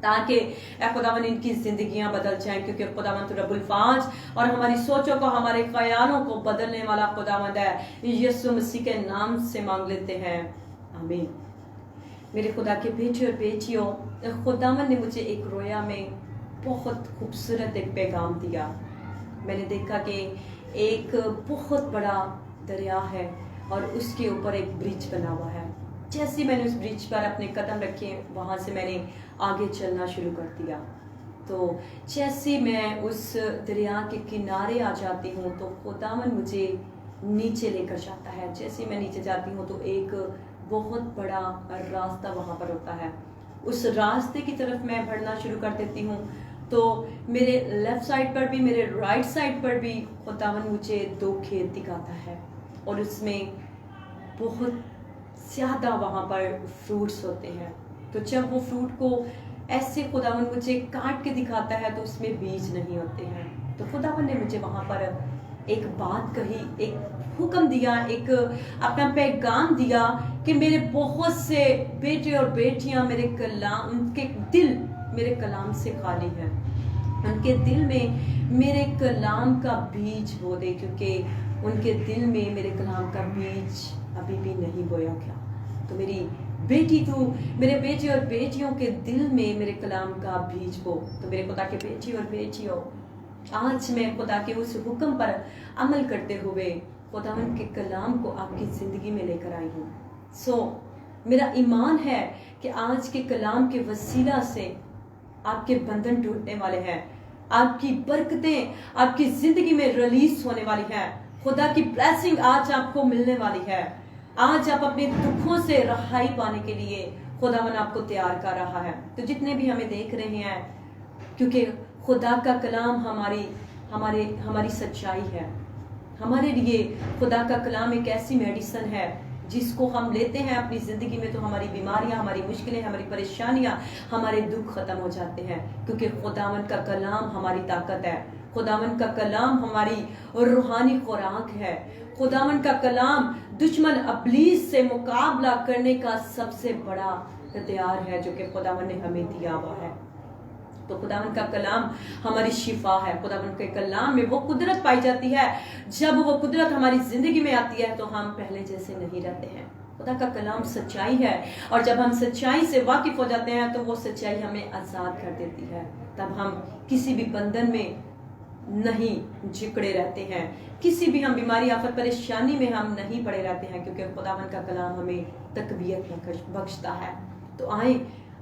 تاکہ اے خداوند ان کی زندگیاں بدل جائیں، کیونکہ خداوند تو رب الفاظ اور ہماری سوچوں کو، ہمارے خیالوں کو بدلنے والا خداوند ہے۔ یسوع مسیح کے نام سے مانگ لیتے ہیں، آمین۔ میرے خدا کے بیٹے اور بیٹیوں، خداوند نے مجھے ایک رویا میں بہت خوبصورت ایک پیغام دیا۔ میں نے دیکھا کہ ایک بہت بڑا دریا ہے اور اس کے اوپر ایک برج بنا ہوا ہے۔ جیسے میں نے اس برج پر اپنے قدم رکھے، وہاں سے میں نے آگے چلنا شروع کر دیا۔ تو جیسے میں اس دریا کے کنارے آ جاتی ہوں تو خداوند مجھے نیچے لے کر جاتا ہے۔ جیسے میں نیچے جاتی ہوں تو ایک بہت بڑا راستہ وہاں پر ہوتا ہے۔ اس راستے کی طرف میں بڑھنا شروع کر دیتی ہوں تو میرے لیفٹ سائڈ پر بھی، میرے رائٹ سائڈ پر بھی خداوند مجھے 2 کھیت دکھاتا ہے، اور اس میں بہت زیادہ وہاں پر فروٹس ہوتے ہیں۔ تو جب وہ فروٹ کو ایسے خداوند مجھے کاٹ کے دکھاتا ہے تو اس میں بیج نہیں ہوتے ہیں۔ تو خداوند نے مجھے وہاں پر ایک بات کہی، ایک حکم دیا، ایک اپنا پیغام دیا کہ میرے بہت سے بیٹے اور بیٹیاں میرے کلام، ان کے دل میرے کلام سے خالی ہیں، ان کے دل میں میرے کلام کا بیج بو دے، کیونکہ ان کے دل میں میرے کلام کا بیج ابھی بھی نہیں بویا گیا۔ تو میری بیٹی، تو میرے بیٹے اور بیٹیوں کے دل میں میرے کلام کا بیج بو۔ تو میرے خدا کے بیٹی اور بیٹیوں، آج میں خدا کے اس حکم پر عمل کرتے ہوئے خداوند کے کلام کو آپ کی زندگی میں لے کر آئی ہوں۔ میرا ایمان ہے کہ آج کے کلام کے وسیلہ سے آپ کے بندھن ٹوٹنے والے ہیں، آپ کی برکتیں آپ کی زندگی میں ریلیز ہونے والی ہیں، خدا کی بلیسنگ آج آپ کو ملنے والی ہے۔ آج آپ اپنے دکھوں سے رہائی پانے کے لیے خداوند آپ کو تیار کر رہا ہے۔ تو جتنے بھی ہمیں دیکھ رہے ہیں، کیونکہ خدا کا کلام ہماری سچائی ہے، ہمارے لیے خدا کا کلام ایک ایسی میڈیسن ہے جس کو ہم لیتے ہیں اپنی زندگی میں تو ہماری بیماریاں، ہماری مشکلیں، ہماری پریشانیاں، ہمارے دکھ ختم ہو جاتے ہیں، کیونکہ خداوند کا کلام ہماری طاقت ہے، خداوند کا کلام ہماری روحانی خوراک ہے، خداوند کا کلام دشمن ابلیس سے مقابلہ کرنے کا سب سے بڑا ہتھیار ہے جو کہ خداوند نے ہمیں دیا ہوا ہے۔ تو خداوند کا کلام ہماری شفا ہے، خداوند کے کلام میں وہ قدرت پائی جاتی ہے۔ جب وہ قدرت ہماری زندگی میں آتی ہے تو ہم پہلے جیسے نہیں رہتے ہیں۔ خدا کا کلام سچائی ہے، اور جب ہم سچائی سے واقف ہو جاتے ہیں تو وہ سچائی ہمیں آزاد کر دیتی ہے، تب ہم کسی بھی بندھن میں نہیں جکڑے رہتے ہیں، کسی بھی ہم بیماری، آفت، پریشانی میں ہم نہیں پڑے رہتے ہیں، کیونکہ خداوند کا کلام ہمیں تقویت بخشتا ہے۔ تو آئیں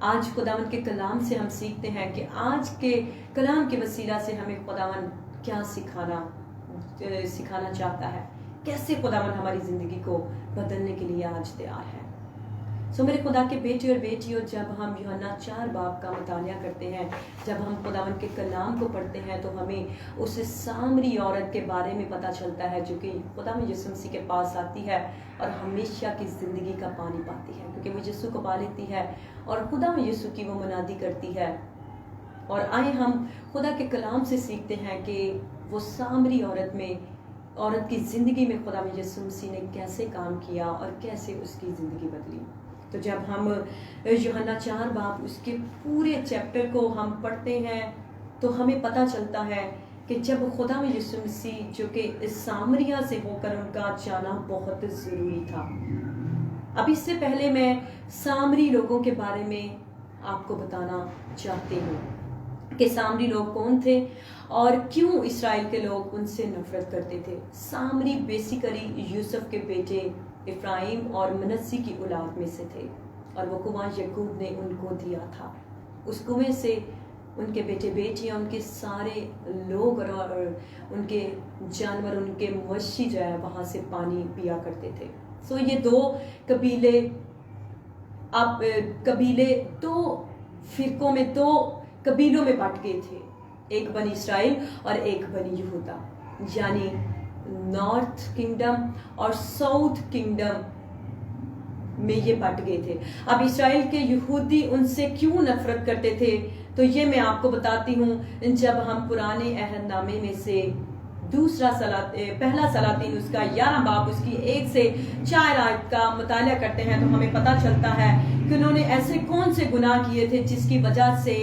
آج خداوند کے کلام سے ہم سیکھتے ہیں کہ آج کے کلام کے وسیلہ سے ہمیں خداوند کیا سکھانا چاہتا ہے، کیسے خداوند ہماری زندگی کو بدلنے کے لیے آج تیار ہے۔ میرے خدا کے بیٹے اور بیٹیوں، جب ہم یوحنا 4 باب کا مطالعہ کرتے ہیں، جب ہم خداوند کے کلام کو پڑھتے ہیں تو ہمیں اس سامری عورت کے بارے میں پتہ چلتا ہے جو کہ خداوند یسوع مسیح کے پاس آتی ہے اور ہمیشہ کی زندگی کا پانی پاتی ہے، کیونکہ وہ یسوع کو پا لیتی ہے اور خداوند یسوع کی وہ منادی کرتی ہے۔ اور آئیں ہم خدا کے کلام سے سیکھتے ہیں کہ وہ سامری عورت کی زندگی میں خداوند یسوع مسیح نے کیسے کام کیا اور کیسے اس کی زندگی بدلی۔ تو جب ہم یوحنا 4 باب اس کے پورے چیپٹر کو ہم پڑھتے ہیں تو ہمیں پتہ چلتا ہے کہ جب خداوند یسوع مسیح جو کہ اس سامریہ سے ہو کر ان کا جانا بہت ضروری تھا۔ اب اس سے پہلے میں سامری لوگوں کے بارے میں آپ کو بتانا چاہتی ہوں کہ سامری لوگ کون تھے اور کیوں اسرائیل کے لوگ ان سے نفرت کرتے تھے۔ سامری بیسیکلی یوسف کے بیٹے افراہیم اور منسی کی اولاد میں سے تھے، اور وہ کنواں یعقوب نے ان کو دیا تھا۔ اس کنویں سے ان کے بیٹے بیٹیاں، ان کے سارے لوگ اور ان کے جانور، ان کے مویشی جو ہے وہاں سے پانی پیا کرتے تھے۔ یہ 2 قبیلے 2 فرقوں میں، 2 قبیلوں میں بٹ گئے تھے، ایک بنی اسرائیل اور ایک بنی یہودا، یعنی نارتھ کنگڈم اور ساؤتھ کنگڈم میں یہ بٹ گئے تھے۔ اب اسرائیل کے یہودی ان سے کیوں نفرت کرتے تھے تو یہ میں آپ کو بتاتی ہوں۔ جب ہم پرانے عہد نامے میں سے پہلا سلاطین اس کا 11 باب اس کی 1 سے 4 آیت کا مطالعہ کرتے ہیں تو ہمیں پتہ چلتا ہے کہ انہوں نے ایسے کون سے گناہ کیے تھے جس کی وجہ سے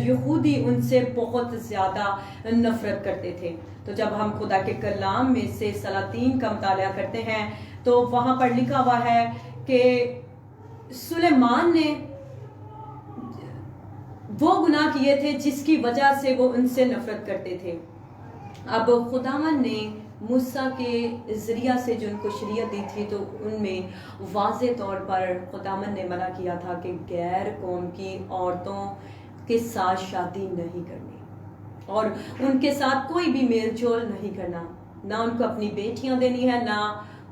یہودی ان سے بہت زیادہ نفرت کرتے تھے. تو جب ہم خدا کے کلام میں سے سلاطین کا مطالعہ کرتے ہیں تو وہاں پر لکھا ہوا ہے کہ سلیمان نے وہ گناہ کیے تھے جس کی وجہ سے وہ ان سے نفرت کرتے تھے. اب خداوند نے موسیٰ کے ذریعہ سے جو ان کو شریعت دی تھی تو ان میں واضح طور پر خداوند نے منع کیا تھا کہ غیر قوم کی عورتوں کے ساتھ شادی نہیں کرنی اور ان کے ساتھ کوئی بھی میل جول نہیں کرنا، نہ ان کو اپنی بیٹیاں دینی ہے، نہ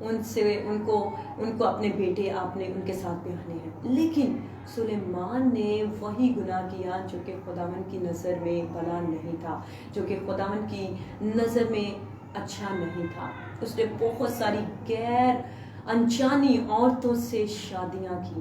ان کو اپنے بیٹے آپ نے ان کے ساتھ بیاہنے ہیں. لیکن سلیمان نے وہی گناہ کیا جو کہ خداوند کی نظر میں بھلا نہیں تھا، جو کہ خداوند کی نظر میں اچھا نہیں تھا. اس نے بہت ساری غیر انجانی عورتوں سے شادیاں کی،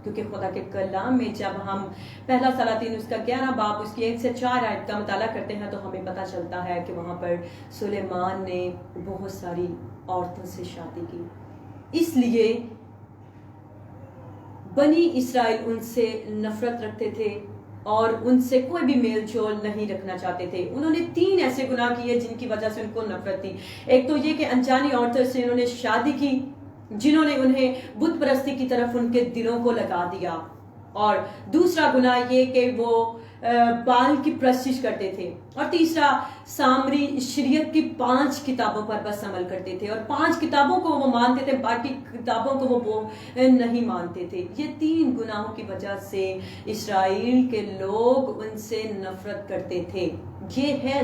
کیونکہ خدا کے کلام میں جب ہم پہلا سلاطین اس کا 11 باب اس کی 1 سے 4 آیت کا مطالعہ کرتے ہیں تو ہمیں پتہ چلتا ہے کہ وہاں پر سلیمان نے بہت ساری عورتوں سے شادی کی. اس لیے بنی اسرائیل ان سے نفرت رکھتے تھے اور ان سے کوئی بھی میل جول نہیں رکھنا چاہتے تھے. انہوں نے 3 ایسے گناہ کیے جن کی وجہ سے ان کو نفرت تھی. ایک تو یہ کہ انجانی عورتوں سے انہوں نے شادی کی جنہوں نے انہیں بت پرستی کی طرف ان کے دلوں کو لگا دیا، اور دوسرا گناہ یہ کہ وہ بال کی پرستش کرتے تھے، اور تیسرا سامری شریعت کی 5 کتابوں پر بس عمل کرتے تھے اور 5 کتابوں کو وہ مانتے تھے، باقی کتابوں کو وہ نہیں مانتے تھے. یہ 3 گناہوں کی وجہ سے اسرائیل کے لوگ ان سے نفرت کرتے تھے. یہ ہے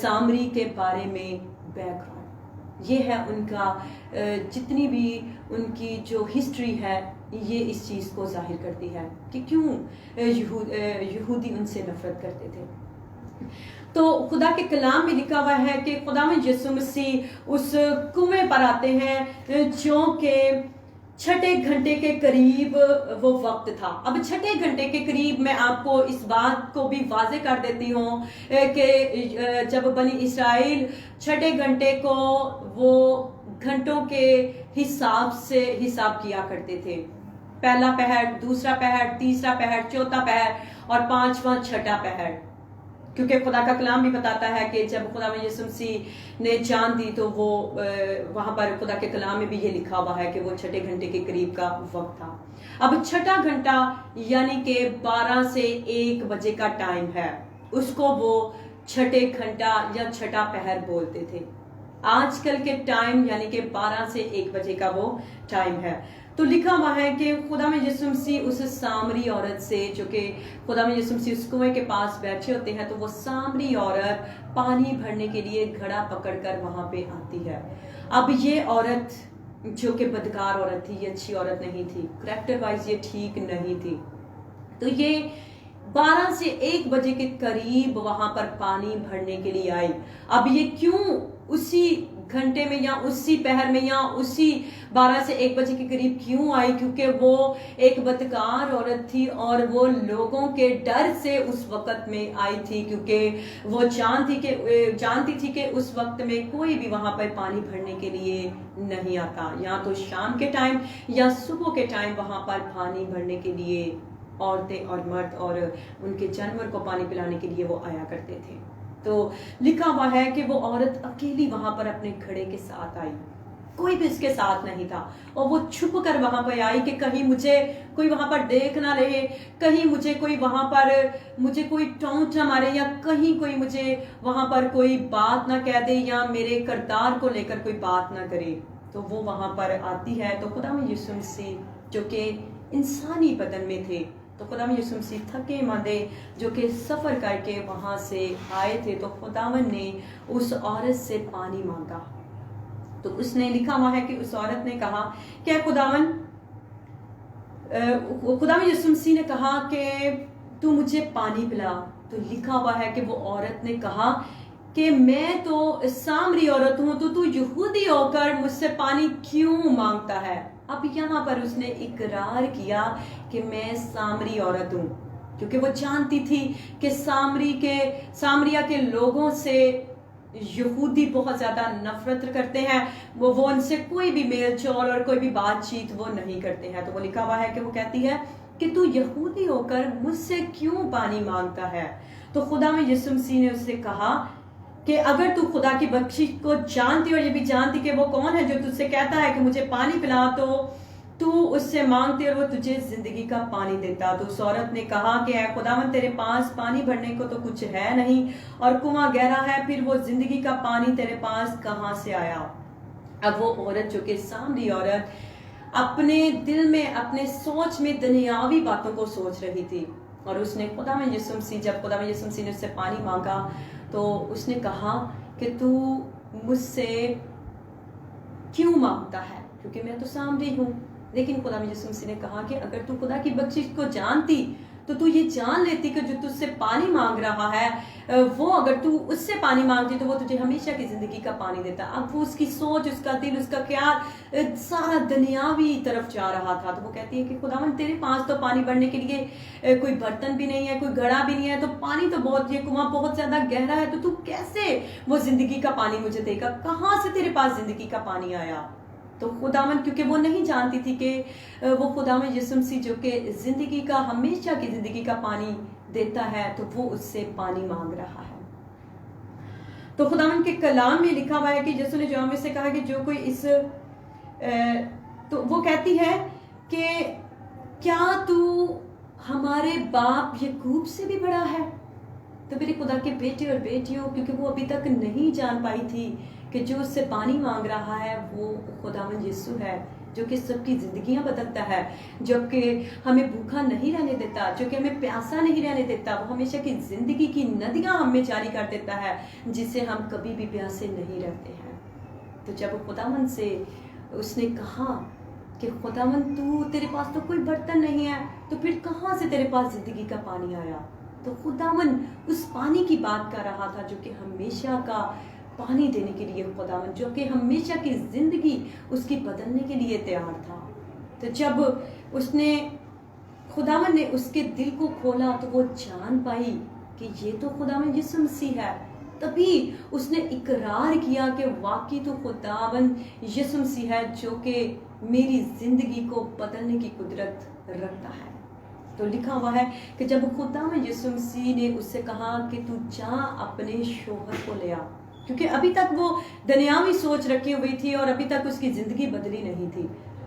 سامری کے بارے میں بیک گراؤنڈ. یہ ہے ان کا جتنی بھی ان کی جو ہسٹری ہے یہ اس چیز کو ظاہر کرتی ہے کہ کیوں یہودی ان سے نفرت کرتے تھے. تو خدا کے کلام میں لکھا ہوا ہے کہ خداوند یسوع مسیح اس کنویں پر آتے ہیں جو کہ 6 گھنٹے کے قریب وہ وقت تھا. اب 6 گھنٹے کے قریب میں آپ کو اس بات کو بھی واضح کر دیتی ہوں کہ جب بنی اسرائیل 6 گھنٹے کو وہ گھنٹوں کے حساب کیا کرتے تھے. پہلا پہر، دوسرا پہر، تیسرا پہر، چوتھا پہر اور 5واں 6واں پہر. کیونکہ خدا کا کلام بھی بتاتا ہے کہ جب خدا یسوع مسیح نے جان دی تو وہ وہاں پر خدا کے کلام میں بھی یہ لکھا ہوا ہے کہ وہ 6 گھنٹے کے قریب کا وقت تھا. اب 6واں گھنٹہ یعنی کہ 12 سے 1 بجے کا ٹائم ہے، اس کو وہ 6 گھنٹہ یا 6واں پہر بولتے تھے. آج کل کے ٹائم یعنی کہ 12 سے 1 بجے کا وہ ٹائم ہے. تو لکھا ہوا ہے کہ خدا میں یسوع مسیح اس سامری عورت سے، جو کہ خدا میں یسوع مسیح اس کنویں کے پاس بیٹھے ہوتے ہیں، تو وہ سامری عورت پانی بھرنے کے لیے گھڑا پکڑ کر وہاں پہ آتی ہے. اب یہ عورت جو کہ بدکار عورت تھی، یہ اچھی عورت نہیں تھی، کریکٹر وائز یہ ٹھیک نہیں تھی. تو یہ 12 سے 1 بجے کے قریب وہاں پر پانی بھرنے کے لیے آئی. اب یہ کیوں اسی گھنٹے میں یا اسی پہر میں یا اسی 12 سے 1 بجے کے قریب کیوں آئی؟ کیونکہ وہ ایک بدکار عورت تھی اور وہ لوگوں کے ڈر سے اس وقت میں آئی تھی، کیونکہ وہ جانتی تھی کہ اس وقت میں کوئی بھی وہاں پر پانی بھرنے کے لیے نہیں آتا. یا تو شام کے ٹائم یا صبح کے ٹائم وہاں پر پانی بھرنے کے لیے عورتیں اور مرد اور ان کے جانور کو پانی پلانے کے لیے وہ آیا کرتے تھے. تو لکھا ہوا ہے کہ وہ عورت اکیلی وہاں پر اپنے گھڑے کے ساتھ آئی، کوئی بھی اس کے ساتھ نہیں تھا، اور وہ چھپ کر وہاں پہ آئی کہ کہیں مجھے کوئی وہاں پر دیکھ نہ رہے، کہیں مجھے کوئی وہاں پر مجھے کوئی ٹونٹ نہ مارے، یا کہیں کوئی مجھے وہاں پر کوئی بات نہ کہہ دے یا میرے کردار کو لے کر کوئی بات نہ کرے. تو وہ وہاں پر آتی ہے. تو خدا میں یسوع مسیح جو کہ انسانی بدن میں تھے، تو خدا میں یسوع مسیح تھکے ماندے جو کہ سفر کر کے وہاں سے آئے تھے، تو خداوند نے اس عورت سے پانی مانگا. تو اس نے لکھا ہوا ہے کہ اس عورت نے کہا کہ خداوند یسوع مسیح نے کہا کہ تو مجھے پانی پلا. تو لکھا ہوا ہے کہ وہ عورت نے کہا کہ میں تو سامری عورت ہوں، تو یہودی ہو کر مجھ سے پانی کیوں مانگتا ہے؟ اب یہاں پر اس نے اقرار کیا کہ میں سامری عورت ہوں. کیونکہ وہ جانتی تھی کہ سامریا کے لوگوں سے یہودی بہت زیادہ نفرت کرتے ہیں، وہ ان سے کوئی بھی میل جول اور کوئی بھی بات چیت وہ نہیں کرتے ہیں. تو وہ لکھا ہوا ہے کہ وہ کہتی ہے کہ تو یہودی ہو کر مجھ سے کیوں پانی مانگتا ہے؟ تو خدا میں یسوع مسیح نے اس سے کہا کہ اگر تو خدا کی بخشش کو جانتی اور یہ بھی جانتی کہ وہ کون ہے جو تجھ سے کہتا ہے کہ مجھے پانی پلا، تو اس سے مانگتی اور وہ تجھے زندگی کا پانی دیتا. تو اس عورت نے کہا کہ اے خداوند، تیرے پاس پانی بھرنے کو تو کچھ ہے نہیں اور کنواں گہرا ہے، پھر وہ زندگی کا پانی تیرے پاس کہاں سے آیا؟ اب وہ عورت جو کہ سامری عورت اپنے دل میں، اپنے سوچ میں دنیاوی باتوں کو سوچ رہی تھی، اور اس نے خدا میں یسوع مسیح، جب خدا میں یسوع مسیح نے اس سے پانی مانگا تو اس نے کہا کہ تو مجھ سے کیوں مانگتا ہے، کیونکہ میں تو سامری ہوں. لیکن خدا میں یسوع مسیح نے کہا کہ اگر تو خدا کی بخشش کو جانتی تو یہ جان لیتی کہ جو تجھ سے پانی مانگ رہا ہے وہ اگر تو اس سے پانی مانگتی تو وہ تجھے ہمیشہ کی زندگی کا پانی دیتا. اب وہ اس کی سوچ، اس کا دل، اس کا خیال سارا دنیاوی طرف جا رہا تھا. تو وہ کہتی ہے کہ خداوند، تیرے پاس تو پانی بھرنے کے لیے کوئی برتن بھی نہیں ہے، کوئی گھڑا بھی نہیں ہے، تو پانی تو بہت، یہ کنواں بہت زیادہ گہرا ہے، تو کیسے وہ زندگی کا پانی مجھے دے گا؟ کہاں سے تیرے پاس زندگی کا پانی آیا؟ تو خداوند، کیونکہ وہ نہیں جانتی تھی کہ وہ خداوند یسوع مسیح جو کہ زندگی کا، ہمیشہ کی زندگی کا پانی دیتا ہے، تو وہ اس سے پانی مانگ رہا ہے. تو خداوند کے کلام میں لکھا ہوا ہے کہ یسوع نے جواب میں سے کہا کہ جو کوئی تو وہ کہتی ہے کہ کیا تو ہمارے باپ یعقوب سے بھی بڑا ہے؟ تو میرے خدا کے بیٹے اور بیٹیوں، کیونکہ وہ ابھی تک نہیں جان پائی تھی کہ جو اس سے پانی مانگ رہا ہے وہ خداوند یسوع ہے، جو کہ سب کی زندگیاں بدلتا ہے، جو کہ ہمیں بھوکا نہیں رہنے دیتا، جو کہ ہمیں پیاسا نہیں رہنے دیتا، وہ ہمیشہ کی زندگی کی ندیاں ہم میں جاری کر دیتا ہے، جس سے ہم کبھی بھی پیاسے نہیں رہتے ہیں. تو جب خداوند سے اس نے کہا کہ خداوند، تیرے پاس تو کوئی برتن نہیں ہے، تو پھر کہاں سے تیرے پاس زندگی کا پانی آیا؟ تو خداوند اس پانی کی بات کر رہا تھا جو کہ ہمیشہ کا پانی دینے کے لیے، خداوند جو کہ ہمیشہ کی زندگی اس کی بدلنے کے لیے تیار تھا. تو جب خداوند نے اس کے دل کو کھولا تو وہ جان پائی کہ یہ تو خداوند یسوع مسیح ہے. تبھی اس نے اقرار کیا کہ واقعی تو خداوند یسوع مسیح ہے جو کہ میری زندگی کو بدلنے کی قدرت رکھتا ہے. تو لکھا ہوا ہے کہ جب خداوند یسوع مسیح نے اس سے کہا کہ تو جا اپنے شوہر کو لے آ، کیونکہ ابھی تک وہ دنیاوی سوچ رکھی ہوئی تھی اور ابھی تک اس کی زندگی بدلی نہیں تھی.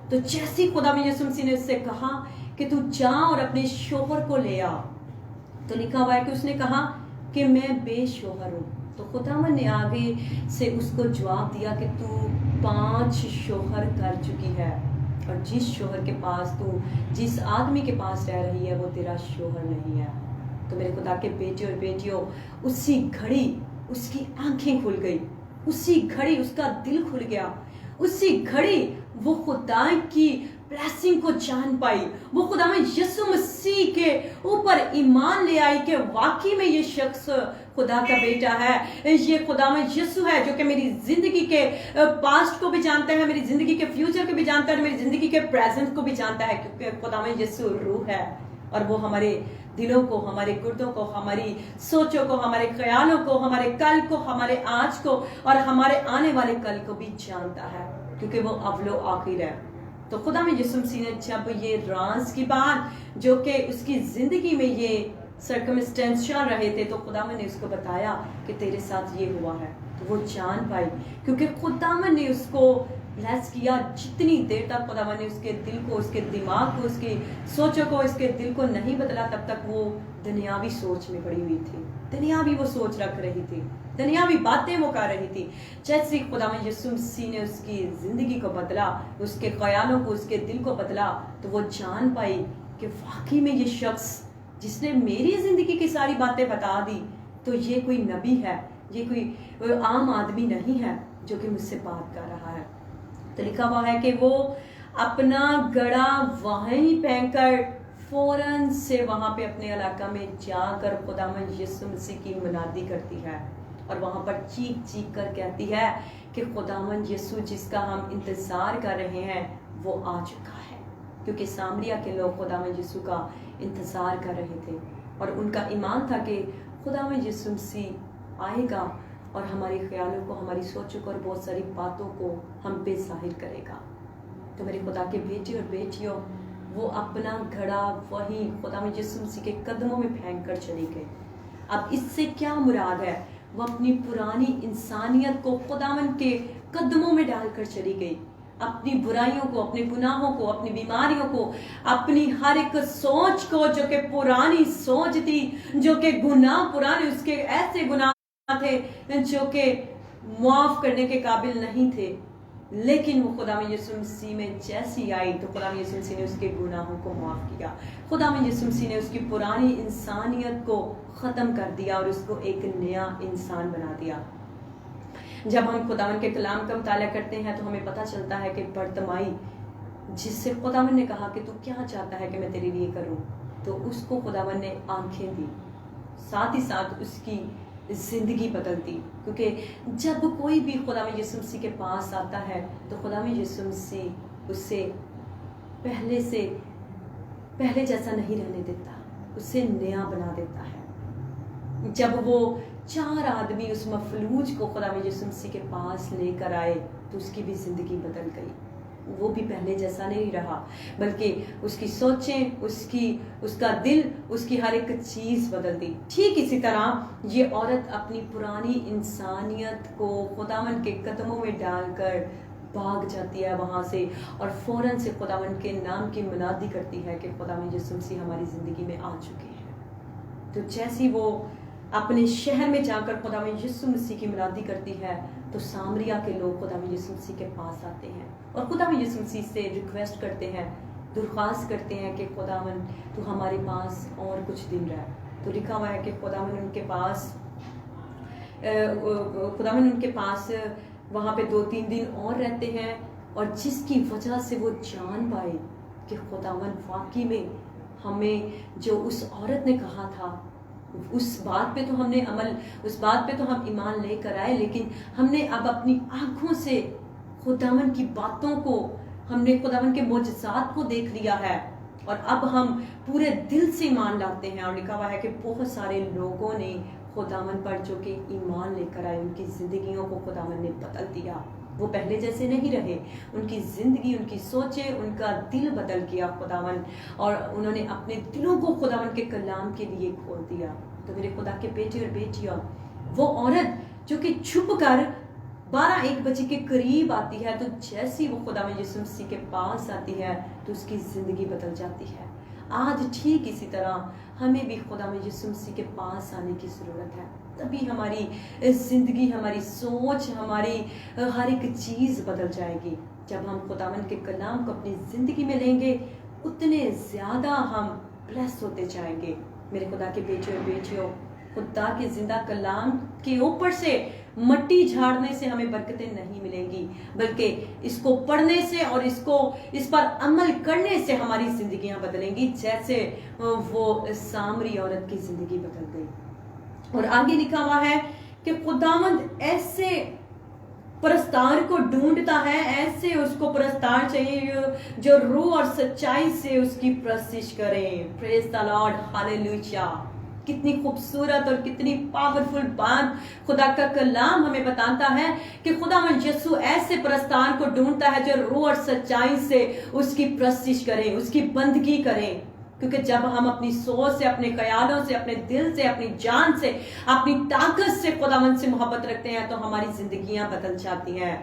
تو جیسی خداوند یسوع مسیح نے اس سے کہا کہ تو جا اور اپنے شوہر کو لے آ، تو لکھا ہوا ہے کہ اس نے کہا کہ میں بے شوہر ہوں. تو خداوند نے آگے سے اس کو جواب دیا کہ تو 5 شوہر کر چکی ہے، اور جس شوہر کے پاس تو، جس آدمی کے پاس رہ رہی ہے وہ تیرا شوہر نہیں ہے. تو میرے خدا کے بیٹے اور بیٹیوں، اسی گھڑی اس کی آنکھیں کھل گئی، اسی گھڑی اس کا دل کھل گیا، اسی گھڑی وہ خدا کی بلیسنگ کو جان پائی، وہ خدا میں یسوع مسیح کے اوپر ایمان لے آئی کہ واقعی میں یہ شخص خدا کا بیٹا ہے، یہ خدا میں یسوع ہے جو کہ میری زندگی کے پاسٹ کو بھی جانتا ہے، میری زندگی کے فیوچر کو بھی جانتا ہے، میری زندگی کے پریزنٹ کو بھی جانتا ہے، کیونکہ خدا میں یسوع روح ہے، اور وہ ہمارے دلوں کو، ہمارے گردوں کو، ہماری سوچوں کو، ہمارے خیالوں کو، ہمارے کل کو، ہمارے آج کو اور ہمارے آنے والے کل کو بھی جانتا ہے، کیونکہ وہ اول و آخر ہے. تو خدا میں یسوع مسیح نے جب یہ راز کی بات جو کہ اس کی زندگی میں یہ سرکمسٹینس چل رہے تھے، تو خداوند نے اس کو بتایا کہ تیرے ساتھ یہ ہوا ہے، تو وہ جان پائی، کیونکہ خداوند نے اس کو بلیس کیا. جتنی دیر تک خداوند نے اس کے دل کو، اس کے دماغ کو، اس کی سوچوں کو، اس کے دل کو نہیں بدلا، تب تک وہ دنیاوی سوچ میں پڑی ہوئی تھی، دنیاوی وہ سوچ رکھ رہی تھی، دنیاوی باتیں وہ کر رہی تھی. جیسے خداوند یسوع مسیح نے اس کی زندگی کو بدلا، اس کے خیالوں کو، اس کے دل کو بدلا، تو وہ جان پائی کہ واقعی میں یہ شخص جس نے میری زندگی کی ساری باتیں بتا دی، تو یہ کوئی نبی ہے، یہ کوئی عام آدمی نہیں ہے جو کہ مجھ سے بات کر رہا ہے. تو لکھا ہوا ہے کہ وہ اپنا گڑا وہیں پھینک کر فوراً سے وہاں پہ اپنے علاقہ میں جا کر خداوند یسوع مسیح کی منادی کرتی ہے، اور وہاں پر چیخ چیخ کر کہتی ہے کہ خداوند یسوع جس کا ہم انتظار کر رہے ہیں وہ آ چکا ہے. کیونکہ سامریا کے لوگ خداوند یسوع کا انتظار کر رہے تھے، اور ان کا ایمان تھا کہ خداوند یسوع مسیح آئے گا اور ہمارے خیالوں کو، ہماری سوچوں کو اور بہت ساری باتوں کو ہم پہ ظاہر کرے گا۔ تو میرے خدا کے بیٹے اور بیٹیوں، وہ اپنا گھڑا وہیں خداوند یسوع مسیح کے قدموں میں پھینک کر چلی گئی۔ اب اس سے کیا مراد ہے؟ وہ اپنی پرانی انسانیت کو خداوند کے قدموں میں ڈال کر چلی گئی، اپنی برائیوں کو، اپنے گناہوں کو، اپنی بیماریوں کو، اپنی ہر ایک سوچ کو جو کہ پرانی سوچ تھی، جو کہ گناہ پرانے، اس کے ایسے گناہ تھے جو کہ معاف کرنے کے قابل نہیں تھے، لیکن وہ خداوند یسوع مسیح میں جیسی آئی تو خداوند یسوع مسیح نے اس کے گناہوں کو معاف کیا۔ خداوند یسوع مسیح نے اس کی پرانی انسانیت کو ختم کر دیا اور اس کو ایک نیا انسان بنا دیا۔ جب ہم خداوند کے کلام کا مطالعہ کرتے ہیں تو ہمیں پتہ چلتا ہے کہ برتمائی، جس سے خداوند نے کہا کہ تو کیا چاہتا ہے کہ میں تیرے لیے کروں، تو اس کو خداوند نے آنکھیں دی، ساتھ ہی ساتھ اس کی زندگی بدل دی، کیونکہ جب کوئی بھی خداوند یسوع مسیح کے پاس آتا ہے تو خداوند یسوع مسیح اسے پہلے جیسا نہیں رہنے دیتا، اسے نیا بنا دیتا ہے۔ جب وہ 4 آدمی اس مفلوج کو خداوند یسوع مسیح کے پاس لے کر آئے تو اس کی بھی زندگی بدل گئی، وہ بھی پہلے جیسا نہیں رہا، بلکہ اس کی سوچیں، اس کا دل، اس کی ہر ایک چیز بدل دی۔ ٹھیک اسی طرح یہ عورت اپنی پرانی انسانیت کو خداوند کے قدموں میں ڈال کر بھاگ جاتی ہے وہاں سے، اور فوراً سے خداوند کے نام کی منادی کرتی ہے کہ خداوند یسوع مسیح ہماری زندگی میں آ چکے ہیں۔ تو جیسی وہ اپنے شہر میں جا کر خداوند یسوع مسیح کی منادی کرتی ہے تو سامریہ کے لوگ خداوند یسوع مسیح کے پاس آتے ہیں اور خداوند یسوع مسیح سے ریکویسٹ کرتے ہیں، درخواست کرتے ہیں کہ خداوند تو ہمارے پاس اور کچھ دن رہ۔ تو لکھا ہوا ہے کہ خداوند ان کے پاس وہاں پہ 2-3 دن اور رہتے ہیں، اور جس کی وجہ سے وہ جان پائے کہ خداوند واقعی میں ہمیں جو اس عورت نے کہا تھا اس بات پہ تو ہم ایمان لے کر آئے، لیکن ہم نے اب اپنی آنکھوں سے خداوند کی باتوں کو، ہم نے خداوند کے معجزات کو دیکھ لیا ہے، اور اب ہم پورے دل سے ایمان لاتے ہیں۔ اور لکھا ہوا ہے کہ بہت سارے لوگوں نے خداوند پر جو کہ ایمان لے کر آئے، ان کی زندگیوں کو خداوند نے بدل دیا، وہ پہلے جیسے نہیں رہے، ان کی زندگی، ان کی سوچیں، ان کا دل بدل گیا خداوند، اور انہوں نے اپنے دلوں کو خداوند کے کلام کے لیے کھول دیا۔ تو میرے خدا کے بیٹے اور بیٹیاں، وہ عورت جو کہ چھپ کر 12-1 بجے کے قریب آتی ہے، تو جیسی وہ خداوند یسوع مسیح کے پاس آتی ہے تو اس کی زندگی بدل جاتی ہے۔ آج ٹھیک اسی طرح ہمیں بھی خداوند یسوع مسیح کے پاس آنے کی ضرورت ہے، تبھی ہماری زندگی، ہماری سوچ، ہماری ہر ایک چیز بدل جائے گی۔ جب ہم خداوند کے کلام کو اپنی زندگی میں لیں گے، اتنے زیادہ ہم بلیس ہوتے جائیں گے۔ میرے خدا کے بیٹے اور بیٹیوں، خدا کے زندہ کلام کے اوپر سے مٹی جھاڑنے سے ہمیں برکتیں نہیں ملیں گی، بلکہ اس کو پڑھنے سے اور اس پر عمل کرنے سے ہماری زندگیاں بدلیں گی، جیسے وہ سامری عورت کی زندگی بدل گئی۔ اور آگے لکھا ہوا ہے کہ خداوند ایسے پرستار کو ڈھونڈتا ہے، ایسے اس کو پرستار چاہیے جو روح اور سچائی سے اس کی پرستش کریں۔ پریز دی لارڈ، ہاللیلویا۔ کتنی خوبصورت اور کتنی پاورفل بات خدا کا کلام ہمیں بتاتا ہے کہ خداوند یسوع ایسے پرستار کو ڈھونڈتا ہے جو روح اور سچائی سے اس کی پرستش کریں، اس کی بندگی کریں، کیونکہ جب ہم اپنی سوچ سے، اپنے خیالوں سے، اپنے دل سے، اپنی جان سے، اپنی طاقت سے خداوند سے محبت رکھتے ہیں تو ہماری زندگیاں بدل جاتی ہیں،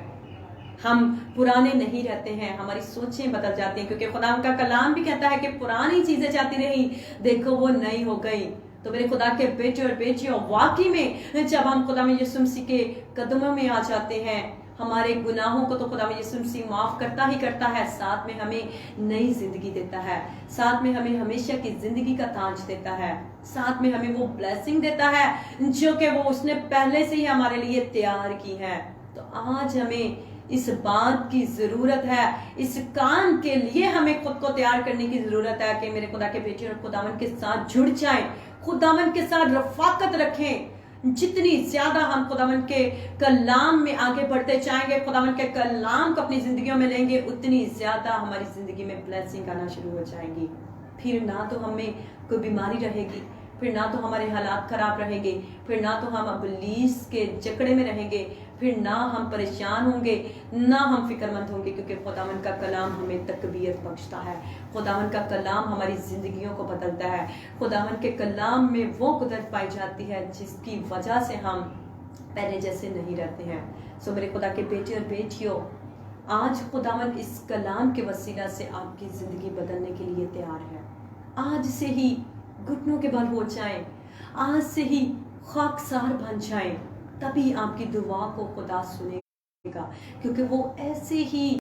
ہم پرانے نہیں رہتے ہیں، ہماری سوچیں بدل جاتی ہیں، کیونکہ خدا کا کلام بھی کہتا ہے کہ پرانی چیزیں جاتی رہی، دیکھو وہ نئی ہو گئی۔ تو میرے خدا کے بیٹے اور بیٹیوں، واقعی میں جب ہم خدا میں یسوع مسیح کے قدموں میں آ جاتے ہیں، ہمارے گناہوں کو تو خدا میں یسوع مسیح معاف کرتا ہی کرتا ہے، ساتھ میں ہمیں نئی زندگی دیتا ہے، ساتھ میں ہمیں ہمیشہ کی زندگی کا تاج دیتا ہے، ساتھ میں ہمیں وہ بلیسنگ دیتا ہے جو کہ وہ اس نے پہلے سے ہی ہمارے لیے تیار کی ہے۔ تو آج ہمیں اس بات کی ضرورت ہے، اس کام کے لیے ہمیں خود کو تیار کرنے کی ضرورت ہے کہ میرے خدا کے بیٹے اور خداوند کے ساتھ جڑ جائیں، خداوند کے ساتھ رفاقت رکھیں۔ جتنی زیادہ ہم خداوند کے کلام میں آگے بڑھتے جائیں گے، خداوند کے کلام کو اپنی زندگیوں میں لیں گے، اتنی زیادہ ہماری زندگی میں بلیسنگ آنا شروع ہو جائیں گی۔ پھر نہ تو ہمیں کوئی بیماری رہے گی، پھر نہ تو ہمارے حالات خراب رہیں گے، پھر نہ تو ہم ابلیس کے جکڑے میں رہیں گے، پھر نہ ہم پریشان ہوں گے، نہ ہم فکر مند ہوں گے، کیونکہ خداوند کا کلام ہمیں تقویت بخشتا ہے، خداوند کا کلام ہماری زندگیوں کو بدلتا ہے، خداوند کے کلام میں وہ قدرت پائی جاتی ہے جس کی وجہ سے ہم پہلے جیسے نہیں رہتے ہیں۔ سو میرے خدا کے بیٹے اور بیٹیوں، آج خداوند اس کلام کے وسیلہ سے آپ کی زندگی بدلنے کے لیے تیار ہے۔ آج سے ہی گھٹنوں کے بل ہو جائیں، آج سے ہی خاکسار بن جائیں، تبھی آپ کی دعا کو خدا سنے گا، کیونکہ وہ ایسے ہی